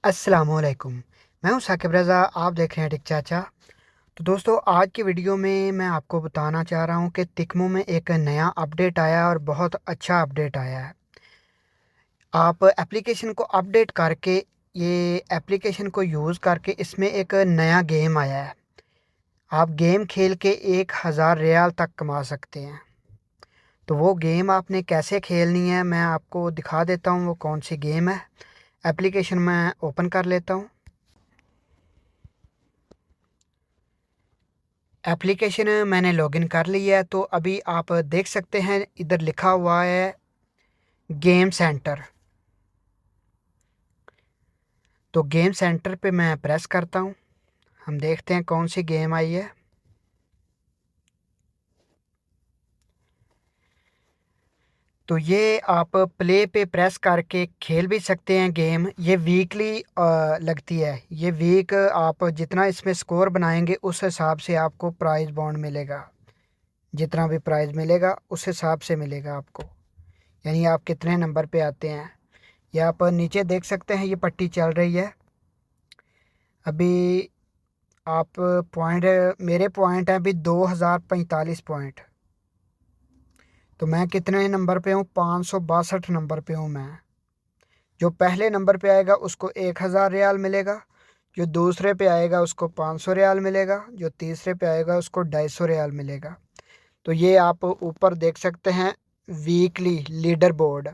अस्सलामुअलैकुम। मैं हूं साकिब रज़ा, आप देख रहे हैं टिक चाचा। तो दोस्तों, आज की वीडियो में मैं आपको बताना चाह रहा हूं कि तिक्मो में एक नया अपडेट आया और बहुत अच्छा अपडेट आया है। आप एप्लीकेशन को अपडेट करके, ये एप्लीकेशन को यूज़ करके इसमें एक नया गेम आया है। आप गेम खेल के 1000 रियाल तक कमा सकते हैं। तो वो गेम आपने कैसे खेलनी है मैं आपको दिखा देता हूँ वो कौन सी गेम है। एप्लीकेशन मैं ओपन कर लेता हूँ। एप्लीकेशन मैंने लॉगिन कर लिया है, तो अभी आप देख सकते हैं इधर लिखा हुआ है गेम सेंटर। तो गेम सेंटर पे मैं प्रेस करता हूँ। हम देखते हैं कौन सी गेम आई है। तो ये आप प्ले पे प्रेस करके खेल भी सकते हैं गेम। ये वीकली लगती है। ये वीक आप जितना इसमें स्कोर बनाएंगे उस हिसाब से आपको प्राइज़ बॉन्ड मिलेगा। जितना भी प्राइज़ मिलेगा उस हिसाब से मिलेगा आपको, यानी आप कितने नंबर पे आते हैं। ये आप नीचे देख सकते हैं, ये पट्टी चल रही है अभी। आप पॉइंट, मेरे पॉइंट हैं अभी 2045 पॉइंट। तो मैं कितने नंबर पे हूँ? 562 नंबर पे हूँ मैं। जो पहले नंबर पे आएगा उसको 1000 रियाल मिलेगा, जो दूसरे पे आएगा उसको 500 रियाल मिलेगा, जो तीसरे पे आएगा उसको 250 रियाल मिलेगा। तो ये आप ऊपर देख सकते हैं weekly leader board,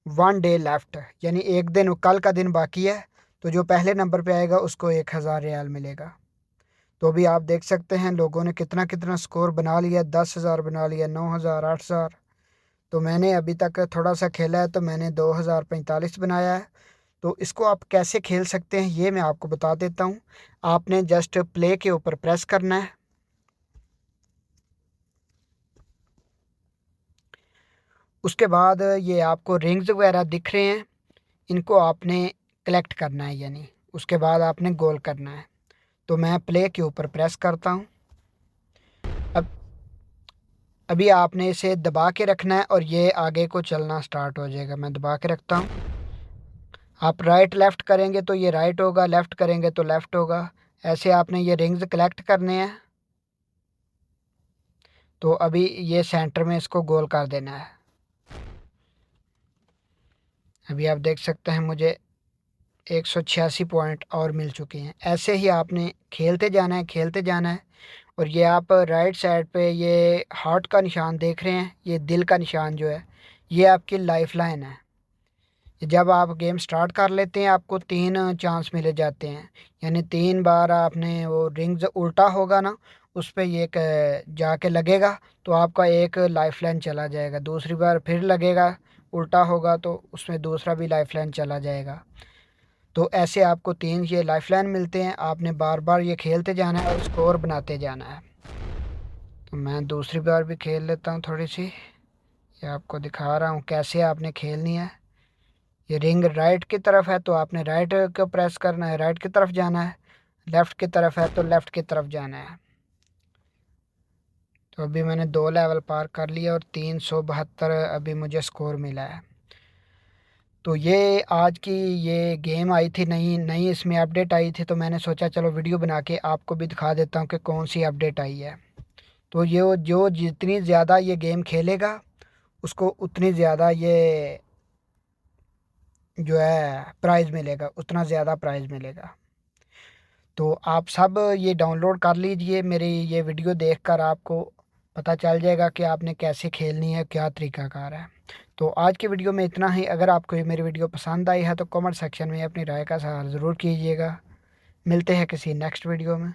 1 day left, यानी एक दिन, कल का दिन बाकी है। तो जो पहले नंबर पे आएगा उसको 1000 रियाल मिलेगा। तो अभी आप देख सकते हैं लोगों ने कितना कितना स्कोर बना लिया। 10,000 बना लिया, 9,000, 8,000। तो मैंने अभी तक थोड़ा सा खेला है तो मैंने 2045 बनाया है। तो इसको आप कैसे खेल सकते हैं ये मैं आपको बता देता हूँ। आपने जस्ट प्ले के ऊपर प्रेस करना है। उसके बाद ये आपको रिंग्स वगैरह दिख रहे हैं, इनको आपने कलेक्ट करना है, यानी उसके बाद आपने गोल करना है। तो मैं प्ले के ऊपर प्रेस करता हूँ। अब अभी आपने इसे दबा के रखना है और ये आगे को चलना स्टार्ट हो जाएगा। मैं दबा के रखता हूँ। आप राइट लेफ़्ट करेंगे तो ये राइट होगा, लेफ़्ट करेंगे तो लेफ़्ट होगा। ऐसे आपने ये रिंग्स कलेक्ट करने हैं। तो अभी ये सेंटर में इसको गोल कर देना है। अभी आप देख सकते हैं मुझे 186 पॉइंट और मिल चुके हैं। ऐसे ही आपने खेलते जाना है, खेलते जाना है। और ये आप राइट साइड पे ये हार्ट का निशान देख रहे हैं, ये दिल का निशान जो है, ये आपकी लाइफ लाइन है। जब आप गेम स्टार्ट कर लेते हैं आपको 3 चांस मिले जाते हैं, यानी 3 बार आपने वो रिंग्स उल्टा होगा ना, उस पर ये जाके लगेगा तो आपका एक लाइफ लाइन चला जाएगा। दूसरी बार फिर लगेगा, उल्टा होगा तो उसमें दूसरा भी लाइफ लाइन चला जाएगा। तो ऐसे आपको 3 ये लाइफ लाइन मिलते हैं। आपने बार बार ये खेलते जाना है और स्कोर बनाते जाना है। तो मैं दूसरी बार भी खेल लेता हूँ थोड़ी सी। ये आपको दिखा रहा हूँ कैसे आपने खेलनी है। ये रिंग राइट की तरफ है तो आपने राइट को प्रेस करना है, राइट की तरफ जाना है। लेफ़्ट की तरफ है तो लेफ़्ट की तरफ जाना है। तो अभी मैंने 2 लेवल पार कर लिया और 372 अभी मुझे स्कोर मिला है। तो ये आज की ये गेम आई थी, नई नई इसमें अपडेट आई थी। तो मैंने सोचा चलो वीडियो बना के आपको भी दिखा देता हूँ कि कौन सी अपडेट आई है। तो ये जो जितनी ज़्यादा ये गेम खेलेगा उसको उतनी ज़्यादा ये जो है प्राइज़ मिलेगा, उतना ज़्यादा प्राइज़ मिलेगा। तो आप सब ये डाउनलोड कर लीजिए। मेरी ये वीडियो देखकर आपको पता चल जाएगा कि आपने कैसे खेलनी है, क्या तरीकाकार है। तो आज की वीडियो में इतना ही। अगर आपको ये मेरी वीडियो पसंद आई है तो कमेंट सेक्शन में अपनी राय का इज़हार ज़रूर कीजिएगा। मिलते हैं किसी नेक्स्ट वीडियो में।